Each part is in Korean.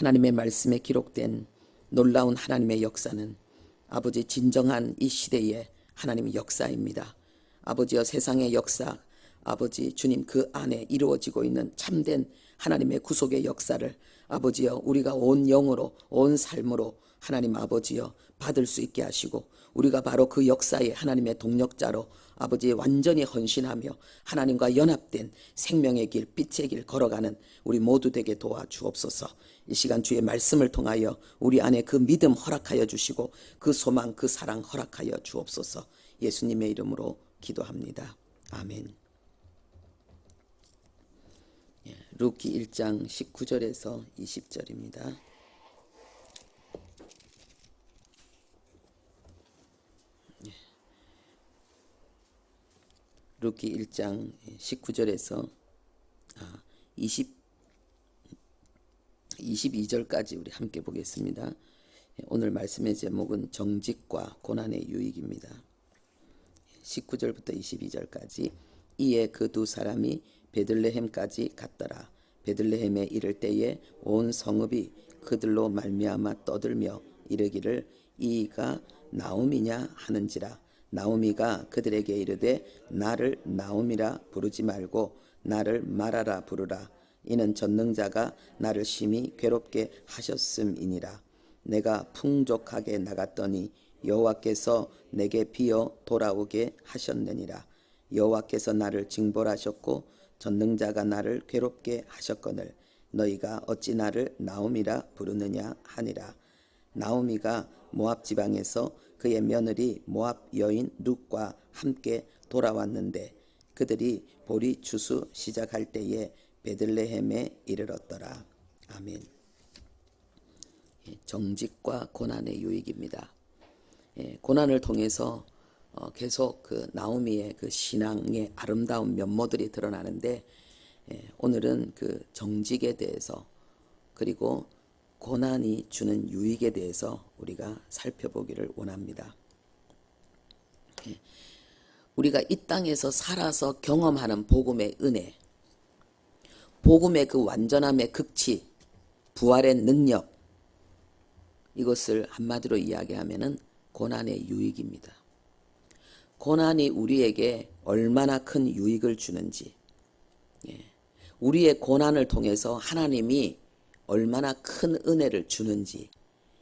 하나님의 말씀에 기록된 놀라운 하나님의 역사는 아버지 진정한 이 시대의 하나님의 역사입니다. 아버지여, 세상의 역사, 아버지 주님 그 안에 이루어지고 있는 참된 하나님의 구속의 역사를 아버지여 우리가 온 영으로 온 삶으로 하나님 아버지여 받을 수 있게 하시고, 우리가 바로 그 역사의 하나님의 동력자로 아버지 완전히 헌신하며 하나님과 연합된 생명의 길, 빛의 길 걸어가는 우리 모두 되게 도와주옵소서. 이 시간 주의 말씀을 통하여 우리 안에 그 믿음 허락하여 주시고 그 소망, 그 사랑 허락하여 주옵소서. 예수님의 이름으로 기도합니다. 아멘. 룻기 1장 19절에서 20절입니다. 룻기 1장 19절에서 22절까지 우리 함께 보겠습니다. 오늘 말씀의 제목은 정직과 고난의 유익입니다. 19절부터 22절까지. 이에 그 두 사람이 베들레헴까지 갔더라. 베들레헴에 이를 때에 온 성읍이 그들로 말미암아 떠들며 이르기를 이가 나오미냐 하는지라. 나오미가 그들에게 이르되 나를 나오미라 부르지 말고 나를 마라라 부르라. 이는 전능자가 나를 심히 괴롭게 하셨음이니라. 내가 풍족하게 나갔더니 여호와께서 내게 비어 돌아오게 하셨느니라. 여호와께서 나를 징벌하셨고 전능자가 나를 괴롭게 하셨거늘 너희가 어찌 나를 나오미라 부르느냐 하니라. 나오미가 모압 지방에서 그의 며느리 모압 여인 룻과 함께 돌아왔는데 그들이 보리 추수 시작할 때에 베들레헴에 이르렀더라. 아멘. 정직과 고난의 유익입니다. 고난을 통해서 계속 그 나오미의 그 신앙의 아름다운 면모들이 드러나는데, 오늘은 그 정직에 대해서 그리고 고난이 주는 유익에 대해서 우리가 살펴보기를 원합니다. 우리가 이 땅에서 살아서 경험하는 복음의 은혜, 복음의 그 완전함의 극치, 부활의 능력, 이것을 한마디로 이야기하면은 고난의 유익입니다. 고난이 우리에게 얼마나 큰 유익을 주는지, 우리의 고난을 통해서 하나님이 얼마나 큰 은혜를 주는지,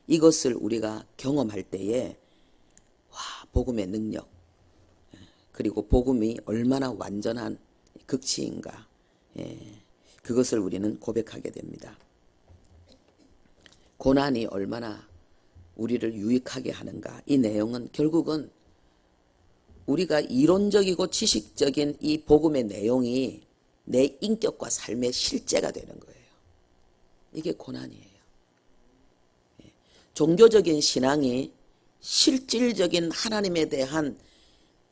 이것을 우리가 경험할 때에 복음의 능력, 그리고 복음이 얼마나 완전한 극치인가, 그것을 우리는 고백하게 됩니다. 고난이 얼마나 우리를 유익하게 하는가, 이 내용은 결국은 우리가 이론적이고 지식적인 이 복음의 내용이 내 인격과 삶의 실제가 되는 거예요. 이게 고난이에요. 종교적인 신앙이 실질적인 하나님에 대한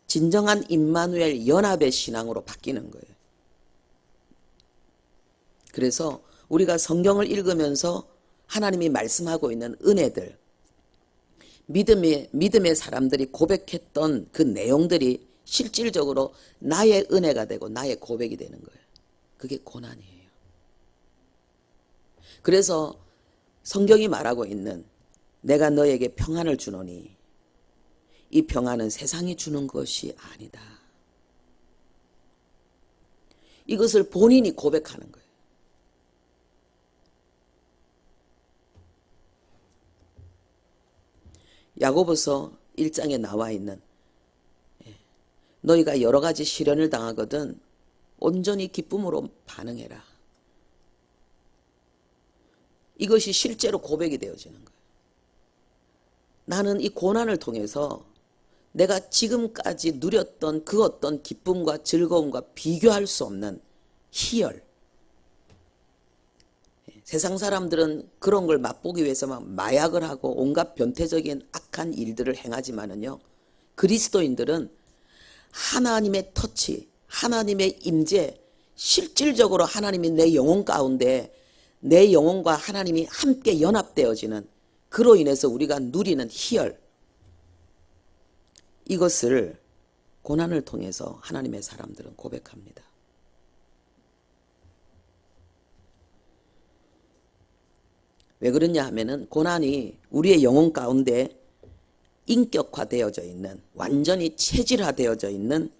진정한 임마누엘 연합의 신앙으로 바뀌는 거예요. 그래서 우리가 성경을 읽으면서 하나님이 말씀하고 있는 은혜들, 믿음의 사람들이 고백했던 그 내용들이 실질적으로 나의 은혜가 되고 나의 고백이 되는 거예요. 그게 고난이에요. 그래서 성경이 말하고 있는 내가 너에게 평안을 주노니 이 평안은 세상이 주는 것이 아니다. 이것을 본인이 고백하는 거예요. 야고보서 1장에 나와 있는 너희가 여러 가지 시련을 당하거든 온전히 기쁨으로 반응해라. 이것이 실제로 고백이 되어지는 거예요. 나는 이 고난을 통해서 내가 지금까지 누렸던 그 어떤 기쁨과 즐거움과 비교할 수 없는 희열. 세상 사람들은 그런 걸 맛보기 위해서 막 마약을 하고 온갖 변태적인 악한 일들을 행하지만은요, 그리스도인들은 하나님의 터치, 하나님의 임재, 실질적으로 하나님이 내 영혼 가운데 내 영혼과 하나님이 함께 연합되어지는, 그로 인해서 우리가 누리는 희열, 이것을 고난을 통해서 하나님의 사람들은 고백합니다. 왜 그러냐 하면은 고난이 우리의 영혼 가운데 인격화되어져 있는, 완전히 체질화되어져 있는,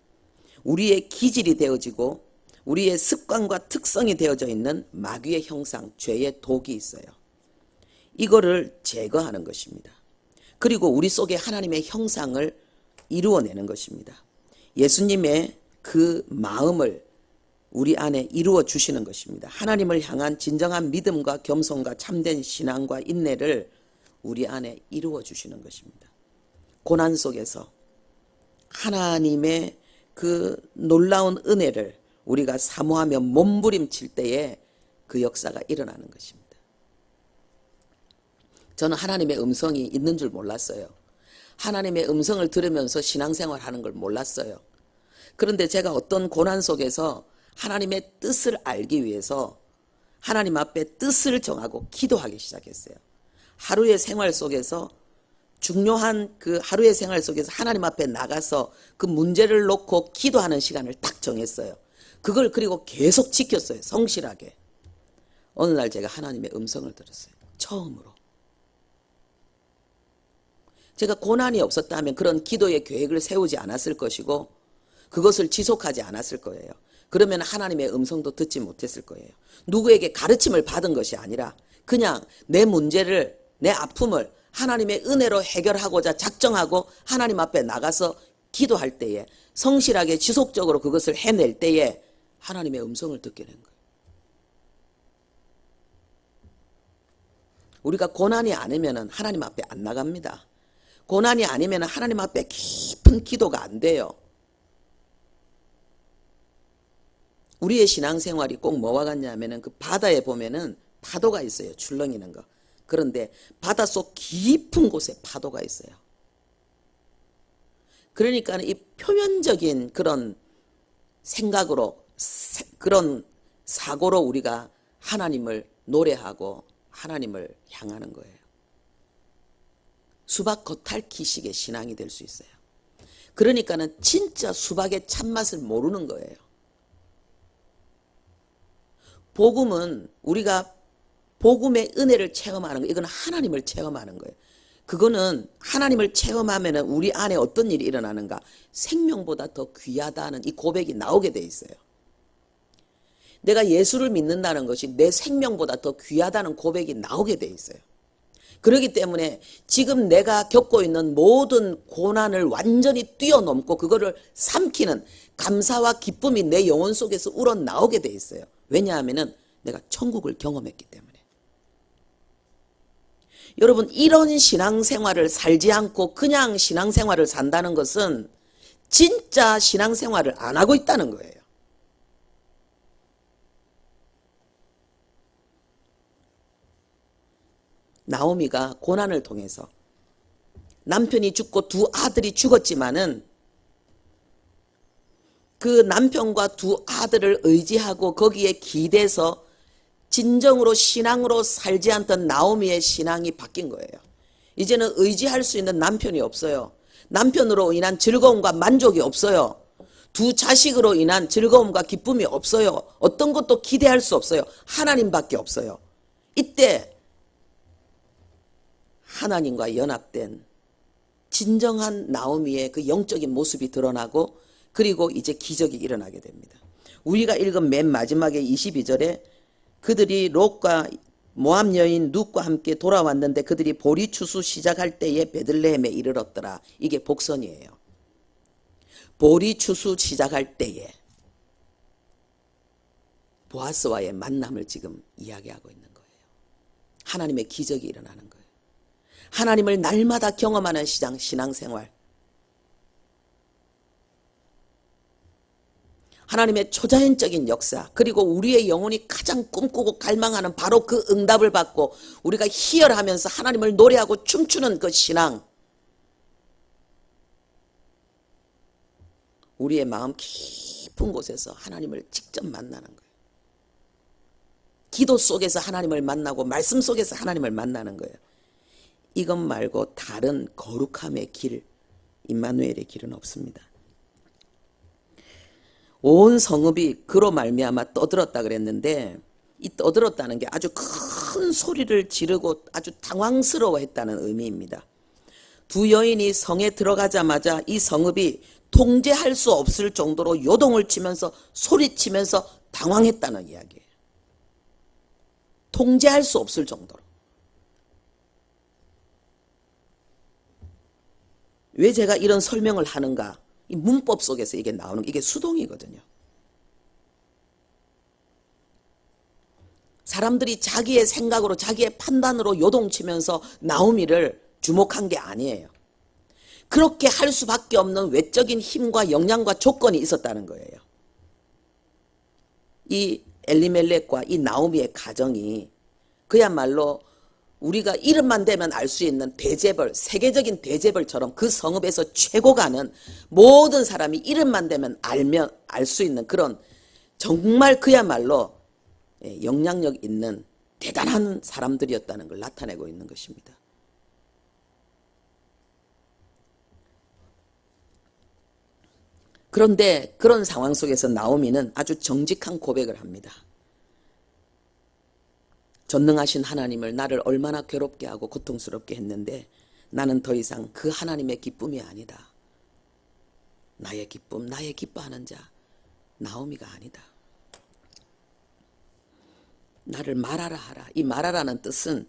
우리의 기질이 되어지고 우리의 습관과 특성이 되어져 있는 마귀의 형상, 죄의 독이 있어요. 이거를 제거하는 것입니다. 그리고 우리 속에 하나님의 형상을 이루어내는 것입니다. 예수님의 그 마음을 우리 안에 이루어 주시는 것입니다. 하나님을 향한 진정한 믿음과 겸손과 참된 신앙과 인내를 우리 안에 이루어 주시는 것입니다. 고난 속에서 하나님의 그 놀라운 은혜를 우리가 사모하며 몸부림칠 때에 그 역사가 일어나는 것입니다. 저는 하나님의 음성이 있는 줄 몰랐어요. 하나님의 음성을 들으면서 신앙생활 하는 걸 몰랐어요. 그런데 제가 어떤 고난 속에서 하나님의 뜻을 알기 위해서 하나님 앞에 뜻을 정하고 기도하기 시작했어요. 하루의 생활 속에서, 중요한 그 하루의 생활 속에서 하나님 앞에 나가서 그 문제를 놓고 기도하는 시간을 딱 정했어요. 그걸 그리고 계속 지켰어요. 성실하게. 어느 날 제가 하나님의 음성을 들었어요. 처음으로. 제가 고난이 없었다면 그런 기도의 계획을 세우지 않았을 것이고 그것을 지속하지 않았을 거예요. 그러면 하나님의 음성도 듣지 못했을 거예요. 누구에게 가르침을 받은 것이 아니라 그냥 내 문제를, 내 아픔을 하나님의 은혜로 해결하고자 작정하고 하나님 앞에 나가서 기도할 때에, 성실하게 지속적으로 그것을 해낼 때에 하나님의 음성을 듣게 된 거예요. 우리가 고난이 아니면 하나님 앞에 안 나갑니다. 고난이 아니면 하나님 앞에 깊은 기도가 안 돼요. 우리의 신앙생활이 꼭 뭐와 같냐면은 그 바다에 보면은 파도가 있어요. 출렁이는 거. 그런데 바닷속 깊은 곳에 파도가 있어요. 그러니까 이 표면적인 그런 생각으로, 그런 사고로 우리가 하나님을 노래하고 하나님을 향하는 거예요. 수박 겉핥기식의 신앙이 될 수 있어요. 그러니까는 진짜 수박의 참맛을 모르는 거예요. 복음은 우리가 복음의 은혜를 체험하는 거, 이건 하나님을 체험하는 거예요. 그거는 하나님을 체험하면 우리 안에 어떤 일이 일어나는가? 생명보다 더 귀하다는 이 고백이 나오게 돼 있어요. 내가 예수를 믿는다는 것이 내 생명보다 더 귀하다는 고백이 나오게 돼 있어요. 그렇기 때문에 지금 내가 겪고 있는 모든 고난을 완전히 뛰어넘고 그거를 삼키는 감사와 기쁨이 내 영혼 속에서 우러나오게 돼 있어요. 왜냐하면 내가 천국을 경험했기 때문에. 여러분, 이런 신앙생활을 살지 않고 그냥 신앙생활을 산다는 것은 진짜 신앙생활을 안 하고 있다는 거예요. 나오미가 고난을 통해서 남편이 죽고 두 아들이 죽었지만은 그 남편과 두 아들을 의지하고 거기에 기대서 진정으로 신앙으로 살지 않던 나오미의 신앙이 바뀐 거예요. 이제는 의지할 수 있는 남편이 없어요. 남편으로 인한 즐거움과 만족이 없어요. 두 자식으로 인한 즐거움과 기쁨이 없어요. 어떤 것도 기대할 수 없어요. 하나님밖에 없어요. 이때 하나님과 연합된 진정한 나오미의 그 영적인 모습이 드러나고 그리고 이제 기적이 일어나게 됩니다. 우리가 읽은 맨 마지막에 22절에 그들이 롯과 모압 여인 룻과 함께 돌아왔는데 그들이 보리 추수 시작할 때에 베들레헴에 이르렀더라. 이게 복선이에요. 보리 추수 시작할 때에 보아스와의 만남을 지금 이야기하고 있는 거예요. 하나님의 기적이 일어나는 거예요. 하나님을 날마다 경험하는 신앙생활. 하나님의 초자연적인 역사, 그리고 우리의 영혼이 가장 꿈꾸고 갈망하는 바로 그 응답을 받고 우리가 희열하면서 하나님을 노래하고 춤추는 그 신앙. 우리의 마음 깊은 곳에서 하나님을 직접 만나는 거예요. 기도 속에서 하나님을 만나고 말씀 속에서 하나님을 만나는 거예요. 이것 말고 다른 거룩함의 길, 임마누엘의 길은 없습니다. 온 성읍이 그로 말미암아 떠들었다 그랬는데 이 떠들었다는 게 아주 큰 소리를 지르고 아주 당황스러워했다는 의미입니다. 두 여인이 성에 들어가자마자 이 성읍이 통제할 수 없을 정도로 요동을 치면서 소리치면서 당황했다는 이야기예요. 통제할 수 없을 정도로. 왜 제가 이런 설명을 하는가? 이 문법 속에서 이게 나오는 이게 수동이거든요. 사람들이 자기의 생각으로 자기의 판단으로 요동치면서 나오미를 주목한 게 아니에요. 그렇게 할 수밖에 없는 외적인 힘과 역량과 조건이 있었다는 거예요. 이 엘리멜렉과 이 나오미의 가정이 그야말로 우리가 이름만 대면 알 수 있는 대제벌, 세계적인 대제벌처럼 그 성읍에서 최고가는 모든 사람이 이름만 대면 알면 알 수 있는 그런 정말 그야말로 영향력 있는 대단한 사람들이었다는 걸 나타내고 있는 것입니다. 그런데 그런 상황 속에서 나오미는 아주 정직한 고백을 합니다. 전능하신 하나님을 나를 얼마나 괴롭게 하고 고통스럽게 했는데 나는 더 이상 그 하나님의 기쁨이 아니다. 나의 기쁨, 나의 기뻐하는 자 나오미가 아니다. 나를 말하라 하라. 이 말하라는 뜻은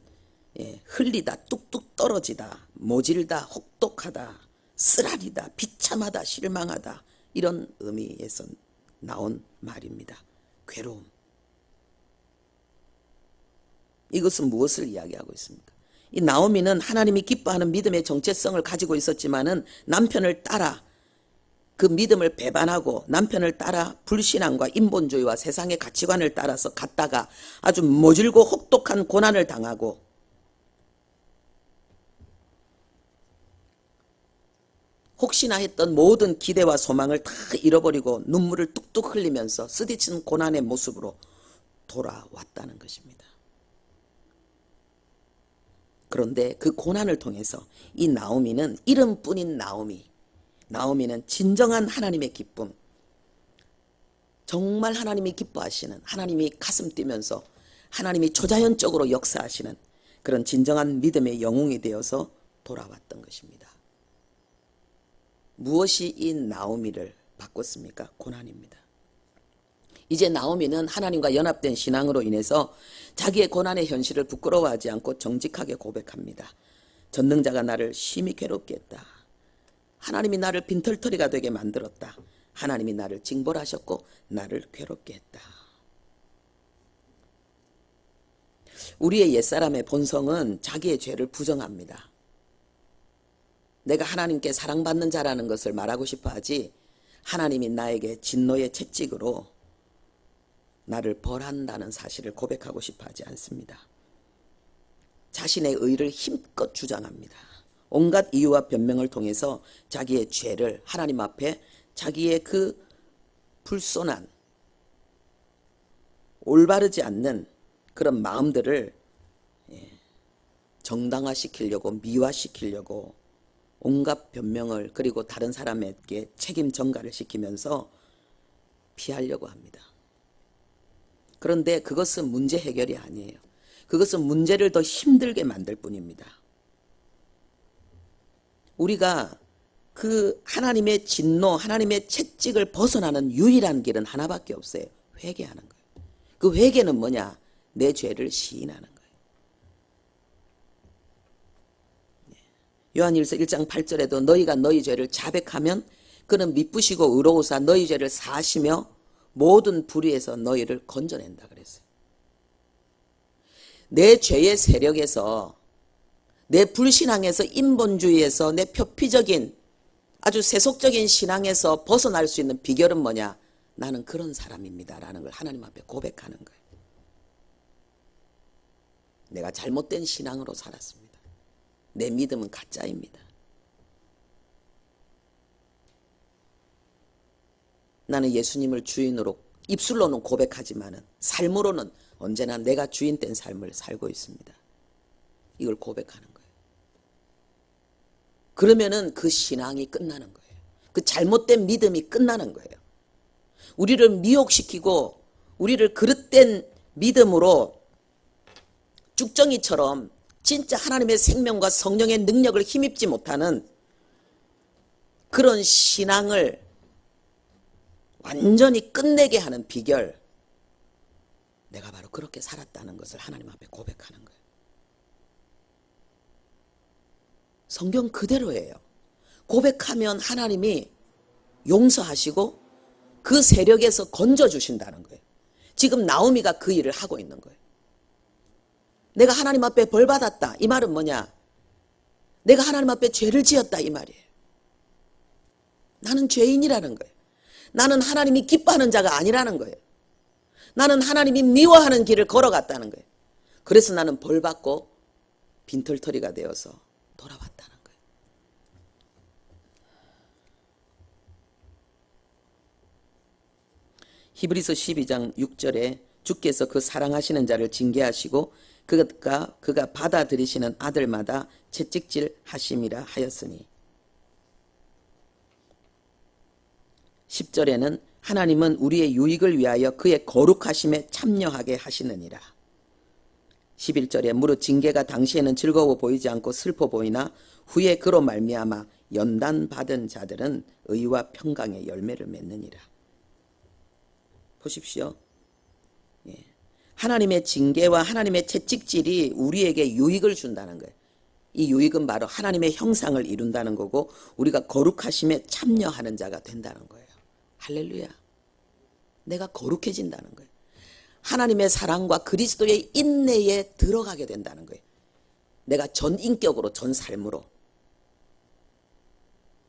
흘리다, 뚝뚝 떨어지다, 모질다, 혹독하다, 쓰라리다, 비참하다, 실망하다 이런 의미에서 나온 말입니다. 괴로움. 이것은 무엇을 이야기하고 있습니까? 이 나오미는 하나님이 기뻐하는 믿음의 정체성을 가지고 있었지만은 남편을 따라 그 믿음을 배반하고 남편을 따라 불신앙과 인본주의와 세상의 가치관을 따라서 갔다가 아주 모질고 혹독한 고난을 당하고 혹시나 했던 모든 기대와 소망을 다 잃어버리고 눈물을 뚝뚝 흘리면서 쓰디친 고난의 모습으로 돌아왔다는 것입니다. 그런데 그 고난을 통해서 이 나오미는 이름뿐인 나오미는 진정한 하나님의 기쁨, 정말 하나님이 기뻐하시는, 하나님이 가슴 뛰면서 하나님이 초자연적으로 역사하시는 그런 진정한 믿음의 영웅이 되어서 돌아왔던 것입니다. 무엇이 이 나오미를 바꿨습니까? 고난입니다. 이제 나오미는 하나님과 연합된 신앙으로 인해서 자기의 고난의 현실을 부끄러워하지 않고 정직하게 고백합니다. 전능자가 나를 심히 괴롭게 했다. 하나님이 나를 빈털터리가 되게 만들었다. 하나님이 나를 징벌하셨고 나를 괴롭게 했다. 우리의 옛사람의 본성은 자기의 죄를 부정합니다. 내가 하나님께 사랑받는 자라는 것을 말하고 싶어 하지 하나님이 나에게 진노의 채찍으로 나를 벌한다는 사실을 고백하고 싶어 하지 않습니다. 자신의 의를 힘껏 주장합니다. 온갖 이유와 변명을 통해서 자기의 죄를 하나님 앞에 자기의 그 불손한 올바르지 않는 그런 마음들을 정당화시키려고 미화시키려고 온갖 변명을 그리고 다른 사람에게 책임 전가를 시키면서 피하려고 합니다. 그런데 그것은 문제 해결이 아니에요. 그것은 문제를 더 힘들게 만들 뿐입니다. 우리가 그 하나님의 진노, 하나님의 채찍을 벗어나는 유일한 길은 하나밖에 없어요. 회개하는 거예요. 그 회개는 뭐냐? 내 죄를 시인하는 거예요. 요한일서 1장 8절에도 너희가 너희 죄를 자백하면 그는 미쁘시고 의로우사 너희 죄를 사하시며 모든 불의에서 너희를 건져낸다 그랬어요. 내 죄의 세력에서 내 불신앙에서 인본주의에서 내 표피적인 아주 세속적인 신앙에서 벗어날 수 있는 비결은 뭐냐? 나는 그런 사람입니다 라는 걸 하나님 앞에 고백하는 거예요. 내가 잘못된 신앙으로 살았습니다. 내 믿음은 가짜입니다. 나는 예수님을 주인으로 입술로는 고백하지만은 삶으로는 언제나 내가 주인된 삶을 살고 있습니다. 이걸 고백하는 거예요. 그러면은 그 신앙이 끝나는 거예요. 그 잘못된 믿음이 끝나는 거예요. 우리를 미혹시키고 우리를 그릇된 믿음으로 쭉정이처럼 진짜 하나님의 생명과 성령의 능력을 힘입지 못하는 그런 신앙을 완전히 끝내게 하는 비결, 내가 바로 그렇게 살았다는 것을 하나님 앞에 고백하는 거예요. 성경 그대로예요. 고백하면 하나님이 용서하시고 그 세력에서 건져주신다는 거예요. 지금 나오미가 그 일을 하고 있는 거예요. 내가 하나님 앞에 벌 받았다. 이 말은 뭐냐? 내가 하나님 앞에 죄를 지었다 이 말이에요. 나는 죄인이라는 거예요. 나는 하나님이 기뻐하는 자가 아니라는 거예요. 나는 하나님이 미워하는 길을 걸어갔다는 거예요. 그래서 나는 벌 받고 빈털터리가 되어서 돌아왔다는 거예요. 히브리서 12장 6절에 주께서 그 사랑하시는 자를 징계하시고 그가 받아들이시는 아들마다 채찍질 하심이라 하였으니, 10절에는 하나님은 우리의 유익을 위하여 그의 거룩하심에 참여하게 하시느니라. 11절에 무릇 징계가 당시에는 즐거워 보이지 않고 슬퍼 보이나 후에 그로 말미암아 연단받은 자들은 의와 평강의 열매를 맺느니라. 보십시오. 하나님의 징계와 하나님의 채찍질이 우리에게 유익을 준다는 거예요. 이 유익은 바로 하나님의 형상을 이룬다는 거고 우리가 거룩하심에 참여하는 자가 된다는 거예요. 할렐루야. 내가 거룩해진다는 거예요. 하나님의 사랑과 그리스도의 인내에 들어가게 된다는 거예요. 내가 전 인격으로, 전 삶으로,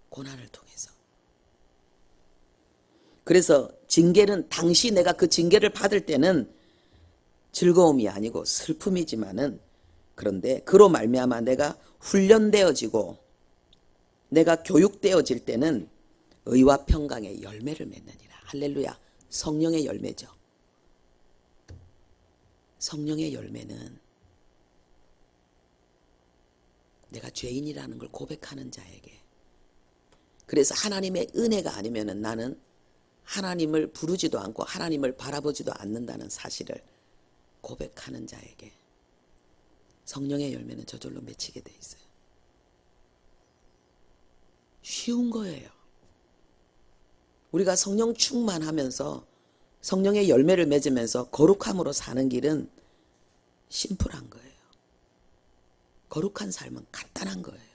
고난을 통해서. 그래서 징계는 당시 내가 그 징계를 받을 때는 즐거움이 아니고 슬픔이지만은, 그런데 그로 말미암아 내가 훈련되어지고 내가 교육되어질 때는 의와 평강의 열매를 맺느니라. 할렐루야. 성령의 열매죠. 성령의 열매는 내가 죄인이라는 걸 고백하는 자에게, 그래서 하나님의 은혜가 아니면은 나는 하나님을 부르지도 않고 하나님을 바라보지도 않는다는 사실을 고백하는 자에게 성령의 열매는 저절로 맺히게 돼 있어요. 쉬운 거예요. 우리가 성령 충만하면서 성령의 열매를 맺으면서 거룩함으로 사는 길은 심플한 거예요. 거룩한 삶은 간단한 거예요.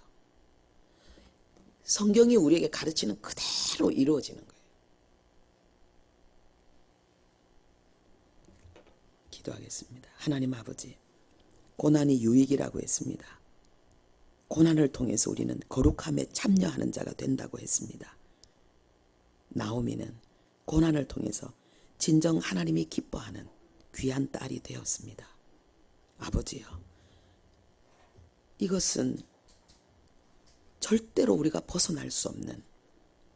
성경이 우리에게 가르치는 그대로 이루어지는 거예요. 기도하겠습니다. 하나님 아버지, 고난이 유익이라고 했습니다. 고난을 통해서 우리는 거룩함에 참여하는 자가 된다고 했습니다. 나오미는 고난을 통해서 진정 하나님이 기뻐하는 귀한 딸이 되었습니다. 아버지요, 이것은 절대로 우리가 벗어날 수 없는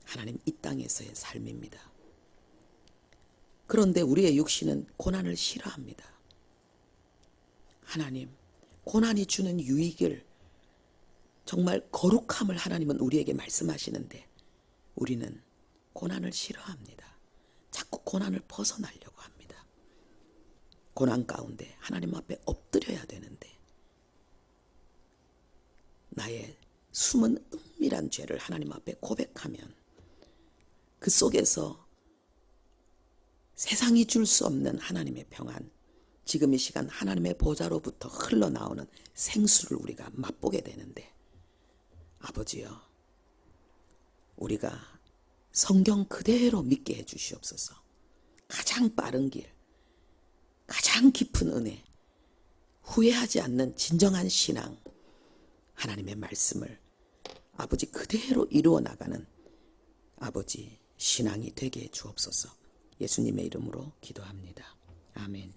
하나님 이 땅에서의 삶입니다. 그런데 우리의 육신은 고난을 싫어합니다. 하나님, 고난이 주는 유익을, 정말 거룩함을 하나님은 우리에게 말씀하시는데 우리는 고난을 싫어합니다. 자꾸 고난을 벗어나려고 합니다. 고난 가운데 하나님 앞에 엎드려야 되는데 나의 숨은 은밀한 죄를 하나님 앞에 고백하면 그 속에서 세상이 줄 수 없는 하나님의 평안, 지금 이 시간 하나님의 보좌로부터 흘러나오는 생수를 우리가 맛보게 되는데, 아버지여, 우리가 성경 그대로 믿게 해주시옵소서. 가장 빠른 길, 가장 깊은 은혜, 후회하지 않는 진정한 신앙, 하나님의 말씀을 아버지 그대로 이루어 나가는 아버지 신앙이 되게 해 주옵소서. 예수님의 이름으로 기도합니다. 아멘.